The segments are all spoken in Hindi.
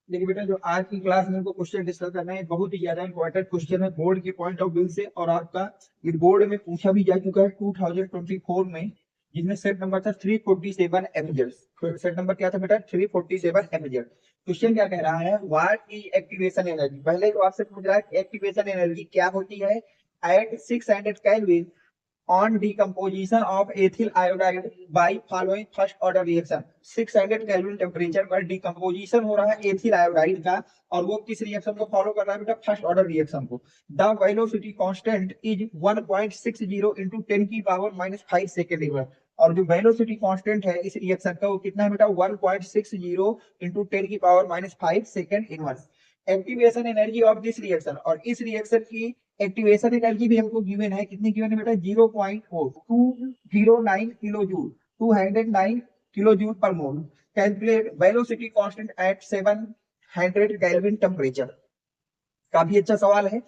देखिए बेटा, जो आज की क्लास में हमको क्वेश्चन डिस्कस करना है, बहुत ही ज्यादा इंपॉर्टेंट क्वेश्चन है बोर्ड के पॉइंट ऑफ व्यू से। और आपका ये बोर्ड में पूछा भी जा चुका है 2024 में, जिसमें सेट नंबर था 347 एमजेड। सेट नंबर क्या था बेटा? 347 एमजेड। क्वेश्चन क्या कह रहा है? What is activation energy. पहले तो आपसे पूछ रहा है एक्टिवेशन एनर्जी क्या होती है at 600 kelvin on decomposition of ethyl iodide by following first order reaction। 600 kelvin temperature पर डिकम्पोजिशन हो रहा है एथिल आयोडाइड का, और वो किस रिएक्शन को फॉलो कर रहा है बेटा? फर्स्ट ऑर्डर रिएक्शन को। The velocity constant is 1.60 into 10 की पावर -5 सेकेंड। और जो वेलोसिटी कांस्टेंट है इस रिएक्शन का, वो कितना है बेटा? 1.60 into 10 की power -5 second inverse. Activation energy of this reaction, और इस रिएक्शन की एक्टिवेशन एनर्जी भी हमको गिवन है। कितनी गिवन है बेटा? 0.209 किलो जूल, 209 किलो जूल पर मोल। Calculate velocity constant eight 700 kelvin temperature. काफी अच्छा सवाल है।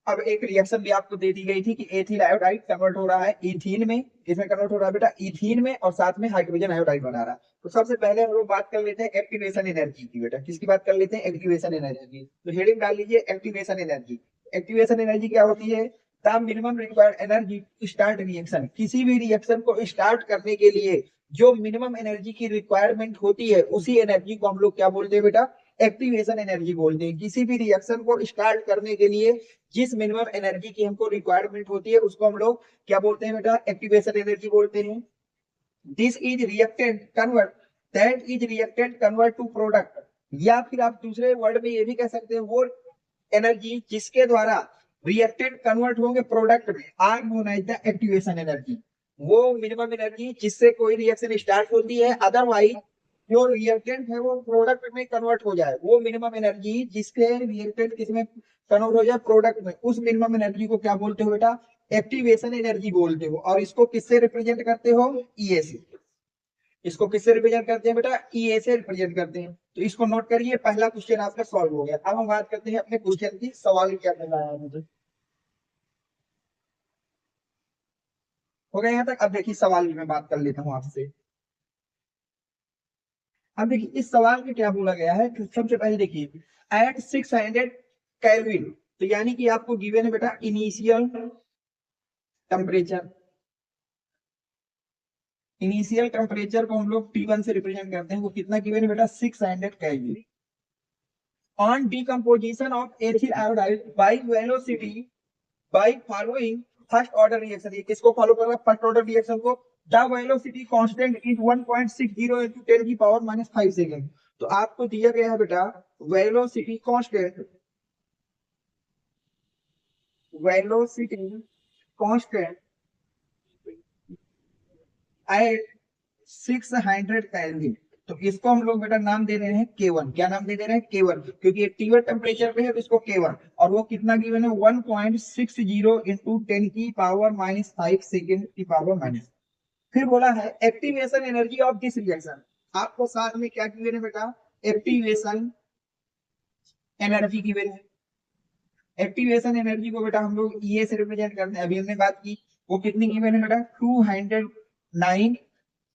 अब एक रिएक्शन भी आपको दे दी गई थी कि एथिल आयोडाइड कन्वर्ट हो रहा है इथीन में। इसमें कन्वर्ट हो रहा है बेटा इथीन में, और साथ में हाइड्रोजन आयोडाइड बना रहा है। तो सबसे पहले हम लोग बात कर लेते हैं एक्टिवेशन एनर्जी की। बेटा किसकी बात कर लेते हैं? एक्टिवेशन एनर्जी की। तो हेडिंग डाल लीजिए एक्टिवेशन एनर्जी। एक्टिवेशन एनर्जी क्या होती है? The minimum required energy to start reaction. किसी भी रिएक्शन को स्टार्ट करने के लिए जो मिनिमम एनर्जी की रिक्वायरमेंट होती है, उसी एनर्जी को हम लोग क्या बोलते हैं बेटा? एक्टिवेशन एनर्जी बोलते हैं। किसी भी रिएक्शन को स्टार्ट करने के लिए जिस मिनिमम एनर्जी की हमको रिक्वायरमेंट होती है, उसको हम लोग क्या बोलते हैं बेटा? एक्टिवेशन एनर्जी बोलते हैं। This is reactant convert, that is reactant convert to product. या फिर आप दूसरे वर्ड में ये भी कह सकते हैं, वो एनर्जी जिसके द्वारा रिएक्टेंट कन्वर्ट होंगे प्रोडक्ट में, are known as the activation energy. वो मिनिमम एनर्जी जिससे कोई रिएक्शन स्टार्ट होती है, अदरवाइज जो रिएक्टेंट है वो प्रोडक्ट में कन्वर्ट हो जाए, वो मिनिमम एनर्जी जिसके रिएक्टेंट किसमें कन्वर्ट हो जाए? प्रोडक्ट में। उस मिनिमम एनर्जी को क्या बोलते हो बेटा? एक्टिवेशन एनर्जी बोलते हो। और इसको किससे रिप्रेजेंट करते हो? ईए से। इसको किससे रिप्रेजेंट करते हैं बेटा? ईए से रिप्रेजेंट करते हैं। तो इसको नोट करिए, पहला क्वेश्चन आपका सॉल्व हो गया। अब हम बात करते हैं अपने क्वेश्चन की। सवाल क्या करना है मुझे? हो गया यहाँ तक? अब देखिए सवाल में बात कर लेता हूँ आपसे। अब देखिए इस सवाल में क्या बोला गया है कि सबसे पहले देखिए, एट 600 केल्विन, तो यानी कि आपको गिवन है बेटा इनिशियल टेम्परेचर। इनिशियल टेम्परेचर को हम लोग T1 से रिप्रेजेंट करते हैं। वो कितना गिवन है बेटा? 600 kelvin. On decomposition of ethyl iodide by velocity by following first order reaction. ये किसको फॉलो कर रहा है? फर्स्ट ऑर्डर रिएक्शन को। The velocity constant is 1.60 into 10 की पावर -5 सेकेंड। तो आपको दिया गया है बेटा velocity constant, velocity constant eight 600 kelvin. तो इसको हम लोग बेटा नाम दे रहे हैं K1। क्या नाम दे रहे हैं? K1, क्योंकि ये T1 टेम्परेचर पे है तो इसको K1। और वो कितना गिवन है? 1.60 into 10 की पावर -5 सेकेंड की पावर माइनस। फिर बोला है activation energy of this reaction. आपको साथ में क्या गिवन है बेटा? एक्टिवेशन एनर्जी गिवन है। एक्टिवेशन एनर्जी को बेटा हम लोग ये से रिप्रेजेंट करते हैं। अभी हमने बात की, वो कितनी गिवन है बेटा? 209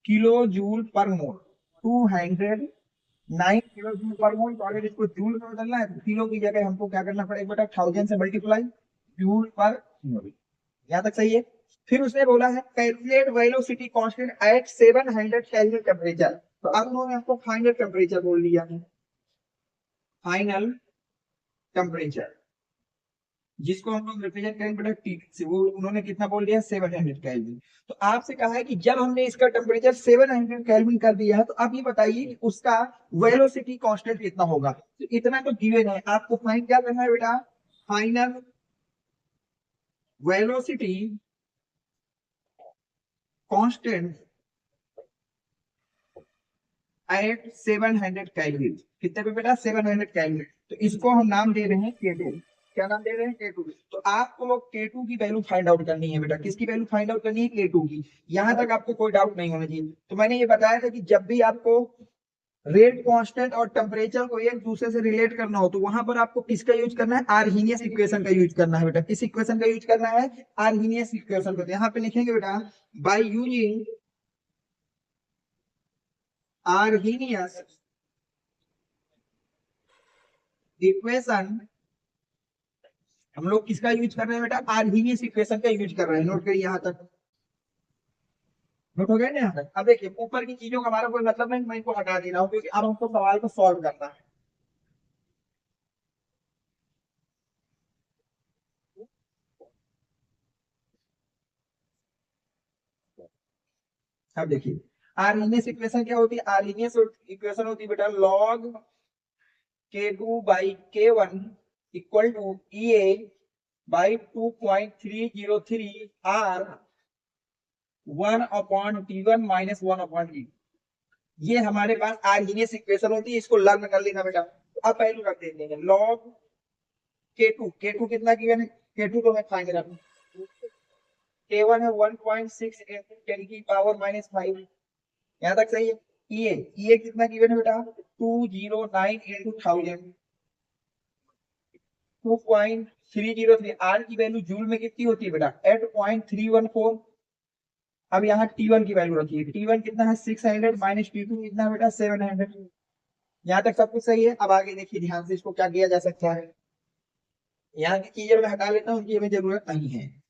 किलो जूल पर मोल। 209 किलो जूल पर मोल। तो अगर इसको जूल में बदलना है तो किलो की जगह हमको क्या करना पड़ेगा बेटा? 1000 से मल्टीप्लाई, जूल पर मोल। यहाँ तक सही है। फिर उसने बोला है calculate velocity constant eight 700 kelvin temperature. तो अब उन्होंने हमको फाइनल टेम्परेचर बोल दिया है, फाइनल टेम्परेचर, जिसको हम लोग रिप्रेजेंट करेंगे बेटा टी से। वो उन्होंने कितना बोल दिया? 700 केल्विन। तो आपसे कहा है कि जब हमने इसका टेम्परेचर 700 केल्विन कर दिया है, तो आप ये बताइए कि उसका वेलोसिटी कांस्टेंट कितना होगा। तो इतना तो गिवन है, आपको फाइंड क्या करना है बेटा? Final velocity constant eight 700 kelvin. कितने पे बेटा? 700 केल्विन। तो इसको हम नाम दे रहे हैं K2। क्या नाम दे रहे हैं? K2। तो आपको K2 की वैल्यू फाइंड आउट करनी है बेटा। किसकी वैल्यू फाइंड आउट करनी है? K2 की। यहां तक आपको कोई डाउट नहीं होना चाहिए। तो मैंने ये बताया था कि जब भी आपको रेट कांस्टेंट और टेम्परेचर को एक दूसरे से रिलेट करना हो, तो वहां पर आपको किसका यूज करना है? आर्हीनियस इक्वेशन का यूज करना है बेटा। किस इक्वेशन का यूज करना है? आर्हीनियस इक्वेशन को। यहाँ पे लिखेंगे बेटा बाय यूजिंग आर्हीनियस इक्वेशन हम लोग किसका यूज कर रहे हैं बेटा, आर्हीनियस इक्वेशन का यूज कर रहे हैं। नोट करिए, यहां तक नोट हो गया ना यहाँ तक। अब देखिए ऊपर की चीजों का हमारा कोई मतलब नहीं, मैं इनको हटा दे रहा हूँ क्योंकि अब हमको सवाल को सॉल्व करना है। अब देखिए आर्हीनियस इक्वेशन क्या होती है, आर्हीनियस इक्वेशन होती है बेटा log k2 by k1 equal to EA by 2.303 R 1/T1 minus 1/T। ये हमारे पास आर्हीनियस इक्वेशन होती है, इसको लर्न कर लेना बेटा। तो अब पहलू रख देते हैं लॉग K2 कितना गिवन है, K2 तो मैं फाइंड रखूं, K1 है 1.6 into 10 की पावर माइनस 5। यहाँ तक सही है। EA कितना गिवन है बेटा, 209 into 1000 2.303। R की वैल्यू जूल में कितनी होती है बेटा, 8.314। अब यहाँ T1 की वैल्यू रखिए, T1 कितना है 600 माइनस T2 कितना है बेटा 700। यहाँ तक सब कुछ सही है। अब आगे देखिए ध्यान से, इसको क्या किया जा सकता है, यहाँ की चीजें मैं हटा लेता हूँ, उनकी हमें जरूरत नहीं है।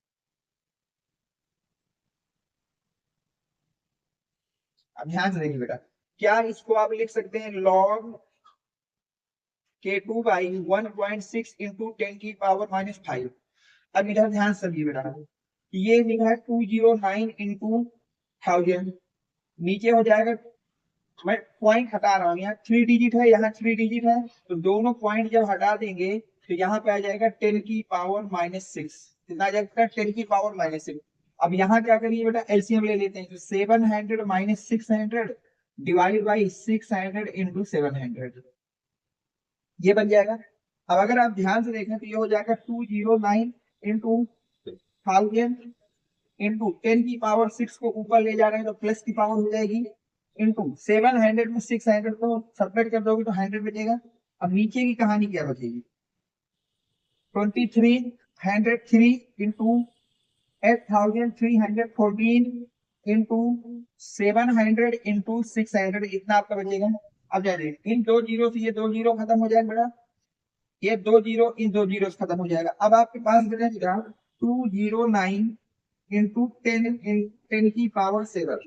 अब ध्यान से देखिए बेटा, क्या इसको आप लिख सकते हैं लॉग K2 बाई 1.6 इंटू 10 की पावर माइनस 5। अब इधर ध्यान से समझिए बेटा, ये लिखा है 209 इंटू 1000, नीचे हो जाएगा, मैं पॉइंट हटा रहा हूँ, यहाँ 3 डिजिट है, यहाँ 3 डिजिट है, तो दोनों पॉइंट जब हटा देंगे तो यहाँ पे आ जाएगा 10 की पावर माइनस 6। कितना आ जाएगा 10 की पावर माइनस 6। अब यहाँ क्या करिए बेटा, एलसीएम ले लेते हैं, तो 700 माइनस 600 डिवाइड बाई 600 इंटू 700, ये बन जाएगा। अब अगर आप ध्यान से देखें तो ये हो जाएगा 209 इंटू 1000 इंटू 10 की पावर 6 को ऊपर ले जा रहे हैं तो प्लस की पावर हो जाएगी, इंटू 700 में 600 को सब्ट्रैक्ट कर दोगे तो 100 बचेगा। अब नीचे की कहानी क्या बचेगी, 2303 इंटू 8314 इंटू 700 इंटू 600, इतना आपका बचेगा। अब जाइए इन दो जीरो से ये दो जीरो खत्म हो जाएगा बेटा, ये दो जीरो इन दो जीरो से खत्म हो जाएगा। अब आपके पास बचेगा 209 इंटू 10 की पावर 7।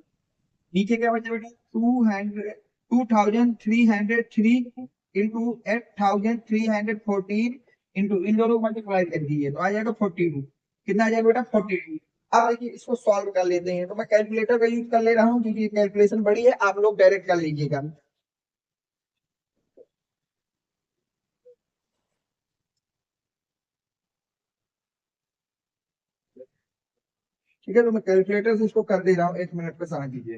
नीचे क्या बचा बेटा, 2303 इंटू 8314 इंटू इन दोनों को मल्टीप्लाई कर दीजिए तो आ जाएगा 42। कितना आ जाएगा बेटा 42। अब देखिए इसको सॉल्व कर लेते हैं, तो मैं कैलकुलेटर का यूज कर ले रहा हूँ क्योंकि कैलकुलेशन बड़ी है, आप लोग डायरेक्ट कर लीजिएगा। ठीक है, तो मैं कैलकुलेटर से इसको कर दे रहा हूँ, 1 मिनट पे समझ लीजिए।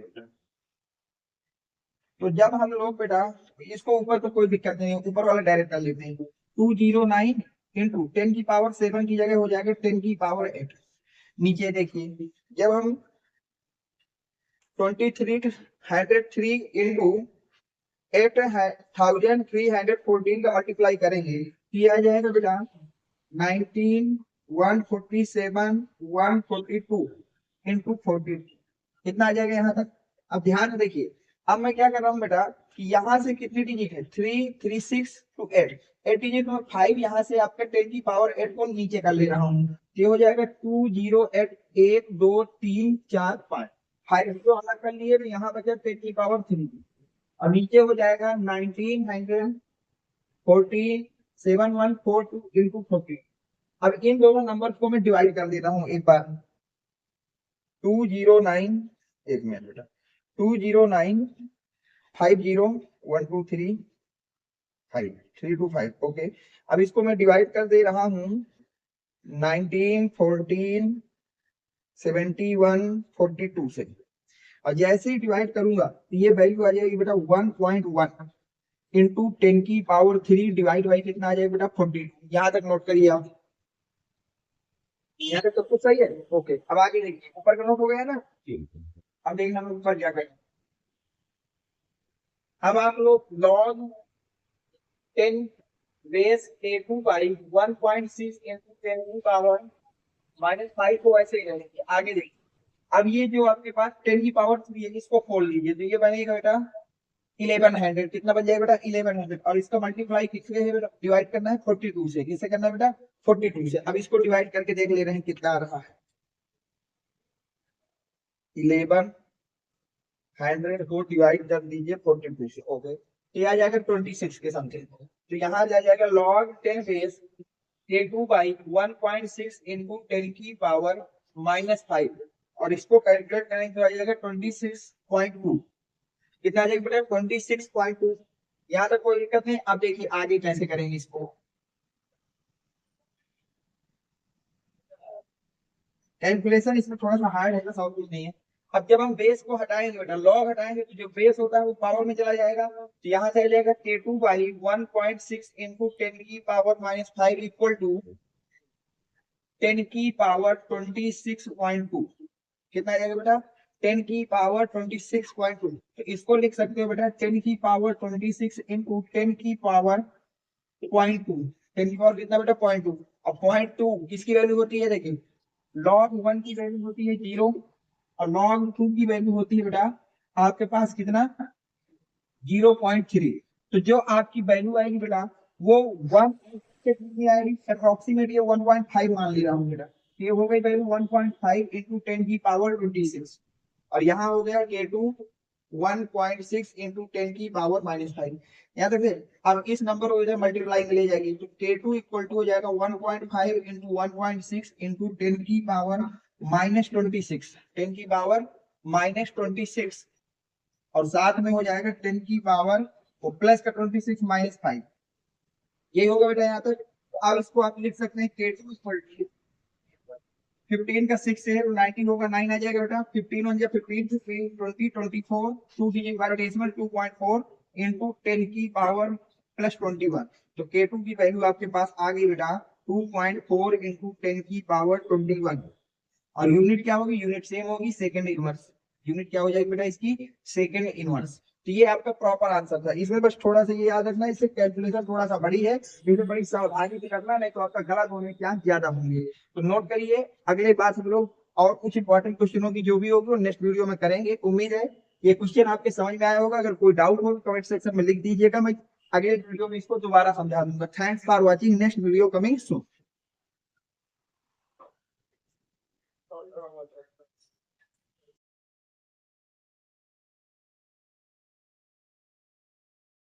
तो जब हम लोग बेटा इसको ऊपर तो कोई दिक्कत नहीं है, ऊपर वाला डायरेक्ट कर लेते हैं। 209 इंटू 10 की पावर 7 की जगह हो जाएगा 10 की पावर 8। नीचे देखिए जब हम 2303 इंटू 8314 का मल्टीप्लाई करेंगे तो ये आ जाएगा बेटा 19 147 142 इंटू 14। कितना आ जाएगा यहाँ तक। अब ध्यान से देखिए, अब मैं क्या कर रहा हूँ बेटा कि यहाँ से कितनी डिजिट है 3 3 6 टू 8 8 डिजिट में 5, यहाँ से आपका 10 की पावर 8 को नीचे कर ले रहा हूँ, ये हो जाएगा 208 1 2 3 4 5 5 को अलग कर लिए तो यहाँ बचा 10 की पावर 3। अब नीचे हो जाएगा 1914 7142 इंटू 14। अब इन दोनों नंबर को मैं डिवाइड कर देता हूँ एक बार। 209, एक मिनट बेटा, 209 50 123 5 325। ओके, अब इसको मैं डिवाइड कर दे रहा हूँ 19 14 71 42 से, और जैसे ही डिवाइड करूंगा तो ये वैल्यू आ जाएगी बेटा 1.1 इंटू 10 की पावर 3 डिवाइड बाई कितना आ जाएगा बेटा 42। यहाँ तक नोट करिए आप, यहाँ तक सब कुछ सही है। ओके, अब आगे देखिए, ऊपर का नोट हो गया ना, अब देखना मैं ऊपर क्या करें। अब आप लोग log 10 base A2 by 1.6 into 10 की पावर माइनस 5 को ऐसे ही रहेंगे। आगे देखिए, अब ये जो आपके पास 10 की पावर 3 है इसको खोल लीजिए तो ये बनेगा बेटा 1100 कितना बन जाएगा बेटा 1100 और इसका मल्टीप्लाई किससे है बेटा डिवाइड करना है 42 से किससे करना है बेटा 42 से। अब इसको डिवाइड करके देख ले रहे हैं कितना आ रहा है 1100 को डिवाइड कर दीजिए 42 से ओके तो यह आ जाएगा 26 के समथिंग। तो यहाँ आ जाएगा log 10 base a2 by 1.6 into 10 की पावर -5 और इसको कैलकुलेट करेंगे तो आ जाएगा 26.2 कितना आ जाएगा बेटा 26.2। यहाँ तक कोई दिक्कत नहीं। अब देखिए आगे कैसे करेंगे इसको। कैलकुलेशन इसमें थोड़ा सा हार्ड है सब कुछ नहीं है। अब जब हम बेस को हटाएंगे बेटा लॉग हटाएंगे तो जो बेस होता है वो पावर में चला जाएगा तो यहाँ से जाएगा k2 बाई 1.6 इंटू 10 की पावर -5 इक्वल टू 10 की पावर 26.2 कितना आ जाएगा बेटा 10 की पावर 26.2। तो इसको लिख सकते हो बेटा 10 की पावर 26 इंटू 10 की पावर 0.2 10 की पावर कितना बेटा 0.2। अब 0.2 किसकी वैल्यू होती है देखिए log 1 की वैल्यू होती है 0 और log 2 की वैल्यू होती है बेटा आपके पास कितना 0.3। तो जो आपकी वैल्यू आएगी बेटा वो 1 से कितनी आएगी अप्रोक्सीमेट ये 1.5 मान लिया हूँ बेटा। ये हो गई वैल्यू 1.5 इंटू 10 की पावर 26 और यहाँ हो गया k2 1.6 इंटू 10 की पावर -5। यहाँ तक अब इस नंबर को इधर मल्टीप्लाई में ले जाएगी तो k2 इक्वल टू हो जाएगा 1.5 इंटू 1.6 इंटू 10 की पावर -26 10 की पावर -26 और साथ में हो जाएगा 10 की पावर वो प्लस का 26 -5 ये होगा बेटा यहाँ तक। तो अब इसको आप लिख सकते हैं k2 इक्वल टू 15 का 6 है 19 होगा 9 आ जाएगा बेटा 15 1 15 20 24 2 डिजिट बाय डेसिमल 2.4 इंटू 10 की पावर +21। तो k2 की वैल्यू आपके पास आ गई बेटा 2.4 इंटू 10 की पावर 21 और यूनिट क्या होगी यूनिट सेम होगी सेकंड इनवर्स। यूनिट क्या हो जाएगी बेटा इसकी सेकंड इनवर्स। तो ये आपका प्रॉपर आंसर था। इसमें बस थोड़ा सा ये याद रखना इससे कैलकुलेशन थोड़ा सा बड़ी है इसे बड़ी सावधानी से करना नहीं तो आपका गलत होने के चांस ज्यादा होंगे। तो नोट करिए अगले बार हम लोग और कुछ इंपॉर्टेंट क्वेश्चनों की जो भी होगी वो नेक्स्ट वीडियो में करेंगे। उम्मीद है ये क्वेश्चन आपके समझ में आया होगा। अगर कोई डाउट हो कमेंट सेक्शन में लिख दीजिएगा मैं अगले वीडियो में इसको दोबारा समझा दूंगा। Thanks for watching next video coming soon.